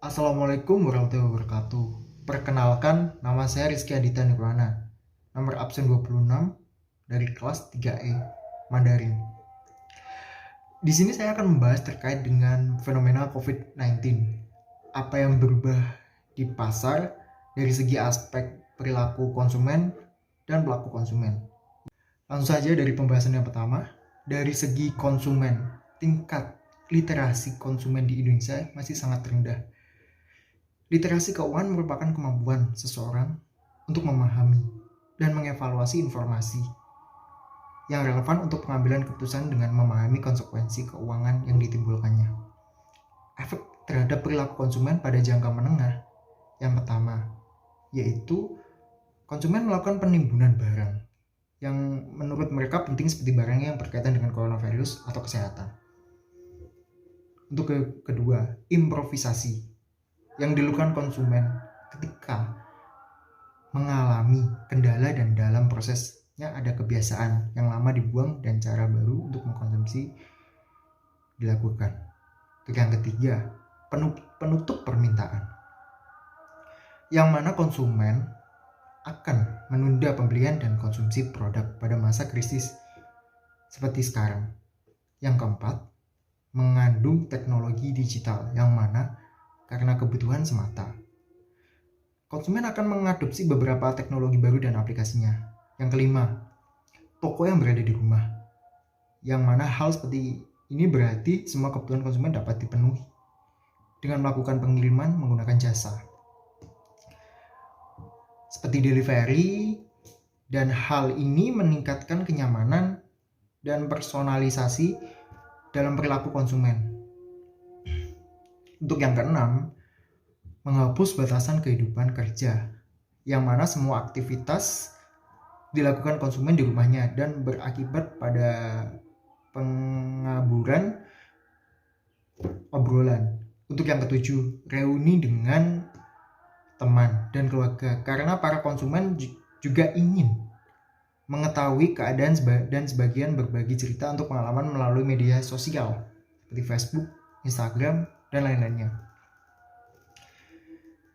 Assalamualaikum warahmatullahi wabarakatuh. Perkenalkan, nama saya Rizky Aditya Nirwana. Nomor absen 26 dari kelas 3E Mandarin. Di sini saya akan membahas terkait dengan fenomena COVID-19. Apa yang berubah di pasar dari segi aspek perilaku konsumen dan pelaku konsumen. Langsung saja dari pembahasan yang pertama, dari segi konsumen, tingkat literasi konsumen di Indonesia masih sangat rendah. Literasi keuangan merupakan kemampuan seseorang untuk memahami dan mengevaluasi informasi yang relevan untuk pengambilan keputusan dengan memahami konsekuensi keuangan yang ditimbulkannya. Efek terhadap perilaku konsumen pada jangka menengah yang pertama, yaitu konsumen melakukan penimbunan barang yang menurut mereka penting seperti barang yang berkaitan dengan coronavirus atau kesehatan. Untuk kedua, improvisasi yang dilakukan konsumen ketika mengalami kendala dan dalam prosesnya ada kebiasaan yang lama dibuang dan cara baru untuk mengkonsumsi dilakukan. Untuk yang ketiga, penutup permintaan, yang mana konsumen akan menunda pembelian dan konsumsi produk pada masa krisis seperti sekarang. Yang keempat, mengandung teknologi digital yang mana karena kebutuhan semata, konsumen akan mengadopsi beberapa teknologi baru dan aplikasinya. Yang kelima, toko yang berada di rumah, yang mana hal seperti ini berarti semua kebutuhan konsumen dapat dipenuhi dengan melakukan pengiriman menggunakan jasa seperti delivery, dan hal ini meningkatkan kenyamanan dan personalisasi dalam perilaku konsumen. Untuk yang keenam, menghapus batasan kehidupan kerja, yang mana semua aktivitas dilakukan konsumen di rumahnya dan berakibat pada pengaburan obrolan. Untuk yang ketujuh, reuni dengan teman dan keluarga, karena para konsumen juga ingin mengetahui keadaan dan sebagian berbagi cerita untuk pengalaman melalui media sosial seperti Facebook, Instagram, dan lain-lainnya.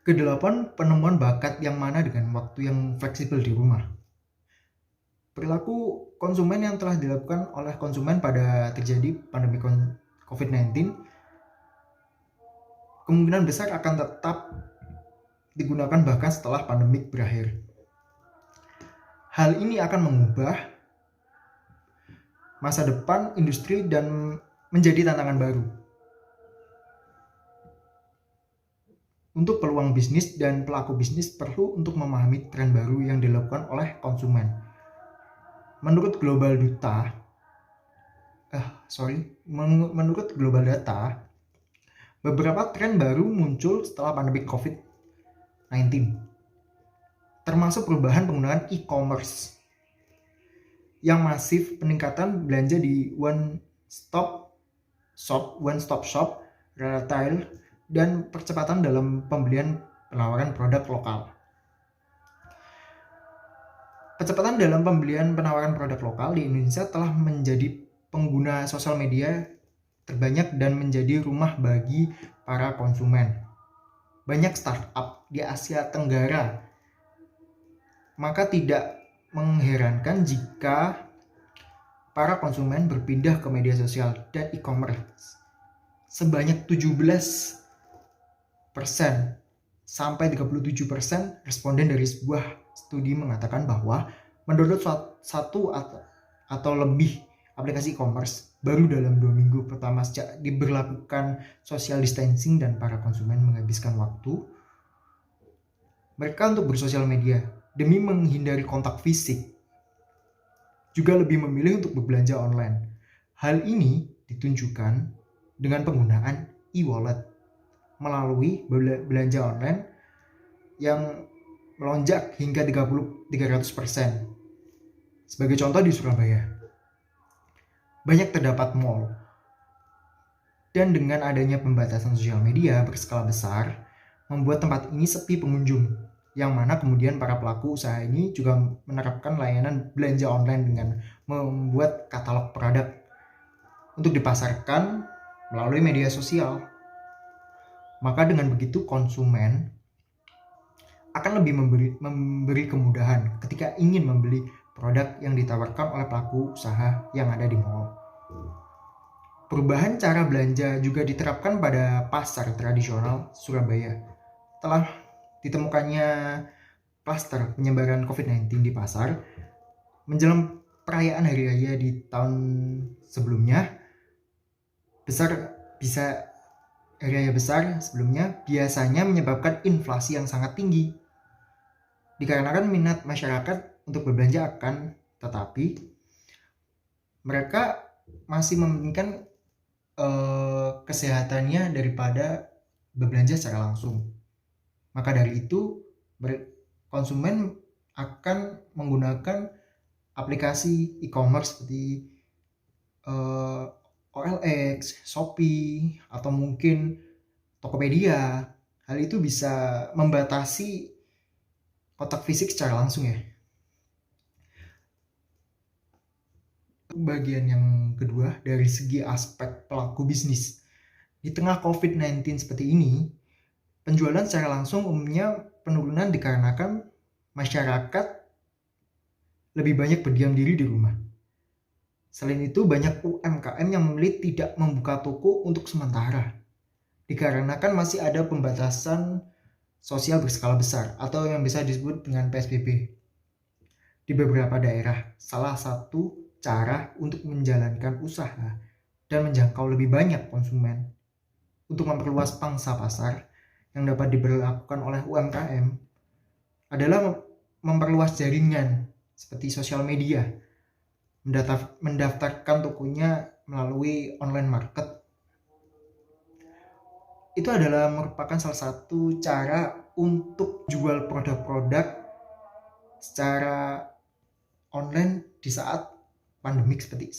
Kedelapan, penemuan bakat yang mana dengan waktu yang fleksibel di rumah. Perilaku konsumen yang telah dilakukan oleh konsumen pada terjadi pandemi COVID-19 kemungkinan besar akan tetap digunakan bahkan setelah pandemik berakhir. Hal ini akan mengubah masa depan industri dan menjadi tantangan baru untuk peluang bisnis, dan pelaku bisnis perlu untuk memahami tren baru yang dilakukan oleh konsumen. Menurut Global Data, beberapa tren baru muncul setelah pandemi COVID-19, termasuk perubahan penggunaan e-commerce yang masif, peningkatan belanja di one-stop shop, retail, dan percepatan dalam pembelian penawaran produk lokal. Percepatan dalam pembelian penawaran produk lokal di Indonesia telah menjadi pengguna sosial media terbanyak dan menjadi rumah bagi para konsumen. Banyak startup di Asia Tenggara, maka tidak mengherankan jika para konsumen berpindah ke media sosial dan e-commerce. Sebanyak 17% sampai 37% responden dari sebuah studi mengatakan bahwa mendownload satu atau lebih aplikasi e-commerce baru dalam 2 minggu pertama sejak diberlakukan social distancing dan para konsumen menghabiskan waktu mereka untuk bersosial media demi menghindari kontak fisik, juga lebih memilih untuk berbelanja online. Hal ini ditunjukkan dengan penggunaan e-wallet melalui belanja online yang melonjak hingga 300%. Sebagai contoh, di Surabaya banyak terdapat mall, dan dengan adanya pembatasan sosial media berskala besar membuat tempat ini sepi pengunjung, yang mana kemudian para pelaku usaha ini juga menerapkan layanan belanja online dengan membuat katalog produk untuk dipasarkan melalui media sosial. Maka dengan begitu konsumen akan lebih memberi kemudahan ketika ingin membeli produk yang ditawarkan oleh pelaku usaha yang ada di mall. Perubahan cara belanja juga diterapkan pada pasar tradisional Surabaya. Telah ditemukannya klaster penyebaran COVID-19 di pasar menjelang perayaan hari raya di tahun sebelumnya, hari raya besar sebelumnya biasanya menyebabkan inflasi yang sangat tinggi. Dikarenakan minat masyarakat untuk berbelanja akan, tetapi mereka masih mementingkan kesehatannya daripada berbelanja secara langsung. Maka dari itu konsumen akan menggunakan aplikasi e-commerce seperti OLX, Shopee, atau mungkin Tokopedia. Hal itu bisa membatasi kontak fisik secara langsung ya. Bagian yang kedua, dari segi aspek pelaku bisnis. Di tengah COVID-19 seperti ini, penjualan secara langsung umumnya penurunan dikarenakan masyarakat lebih banyak berdiam diri di rumah. Selain itu, banyak UMKM yang memilih tidak membuka toko untuk sementara, dikarenakan masih ada pembatasan sosial berskala besar atau yang bisa disebut dengan PSBB di beberapa daerah. Salah satu cara untuk menjalankan usaha dan menjangkau lebih banyak konsumen untuk memperluas pangsa pasar yang dapat diberlakukan oleh UMKM adalah memperluas jaringan seperti sosial media, mendaftarkan tokonya melalui online market. Itu adalah merupakan salah satu cara untuk jual produk-produk secara online di saat pandemik seperti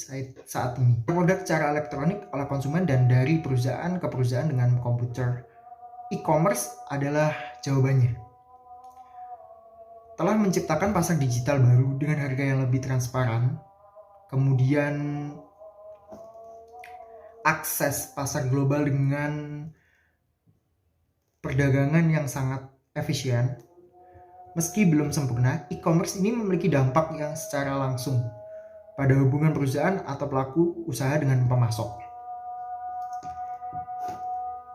saat ini. Produk secara elektronik oleh konsumen dan dari perusahaan ke perusahaan dengan komputer. E-commerce adalah jawabannya. Telah menciptakan pasar digital baru dengan harga yang lebih transparan, kemudian akses pasar global dengan perdagangan yang sangat efisien. Meski belum sempurna, e-commerce ini memiliki dampak yang secara langsung pada hubungan perusahaan atau pelaku usaha dengan pemasok.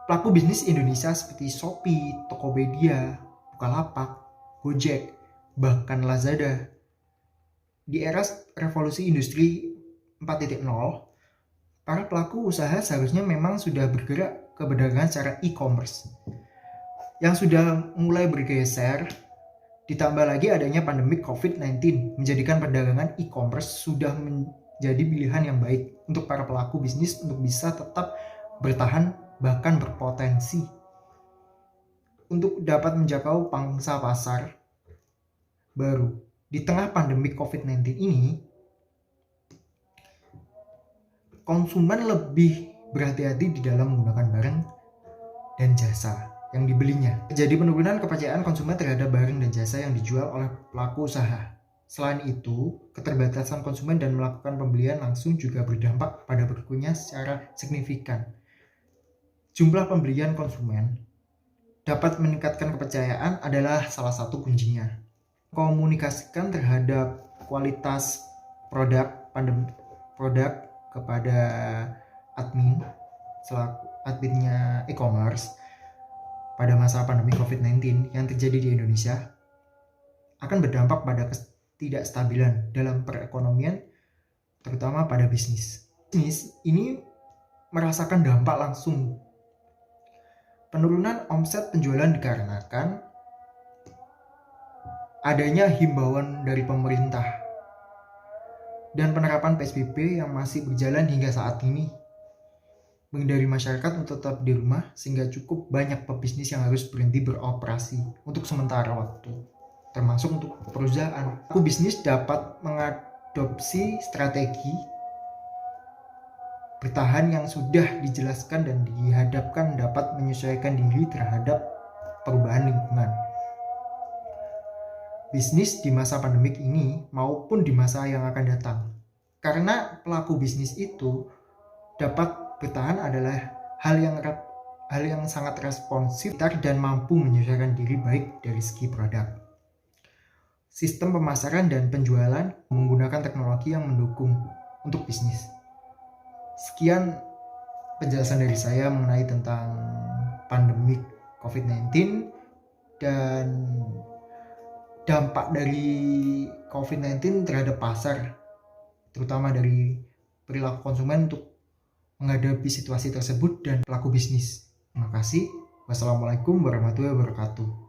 Pelaku bisnis Indonesia seperti Shopee, Tokopedia, Bukalapak, Gojek, bahkan Lazada. Di era revolusi industri 4.0, para pelaku usaha seharusnya memang sudah bergerak ke perdagangan secara e-commerce yang sudah mulai bergeser. Ditambah lagi adanya pandemi COVID-19 menjadikan perdagangan e-commerce sudah menjadi pilihan yang baik untuk para pelaku bisnis untuk bisa tetap bertahan bahkan berpotensi untuk dapat menjangkau pangsa pasar baru. Di tengah pandemi COVID-19 ini, konsumen lebih berhati-hati di dalam menggunakan barang dan jasa yang dibelinya. Jadi penurunan kepercayaan konsumen terhadap barang dan jasa yang dijual oleh pelaku usaha. Selain itu, keterbatasan konsumen dan melakukan pembelian langsung juga berdampak pada berkurangnya secara signifikan jumlah pembelian konsumen. Dapat meningkatkan kepercayaan adalah salah satu kuncinya. Komunikasikan terhadap kualitas produk kepada admin selaku adminnya e-commerce pada masa pandemi COVID-19 yang terjadi di Indonesia akan berdampak pada ketidakstabilan dalam perekonomian, terutama pada bisnis. Bisnis ini merasakan dampak langsung. Penurunan omset penjualan dikarenakan adanya himbauan dari pemerintah dan penerapan PSBB yang masih berjalan hingga saat ini menghindari masyarakat untuk tetap di rumah, sehingga cukup banyak pebisnis yang harus berhenti beroperasi untuk sementara waktu, termasuk untuk perusahaan. Pelaku bisnis dapat mengadopsi strategi bertahan yang sudah dijelaskan dan dihadapkan dapat menyesuaikan diri terhadap perubahan lingkungan bisnis di masa pandemik ini maupun di masa yang akan datang. Karena pelaku bisnis itu dapat bertahan adalah hal yang erat hal yang sangat responsif dan mampu menyesuaikan diri baik dari segi produk. Sistem pemasaran dan penjualan menggunakan teknologi yang mendukung untuk bisnis. Sekian penjelasan dari saya mengenai tentang pandemi COVID-19 dan dampak dari COVID-19 terhadap pasar, terutama dari perilaku konsumen untuk menghadapi situasi tersebut dan pelaku bisnis. Terima kasih. Wassalamualaikum warahmatullahi wabarakatuh.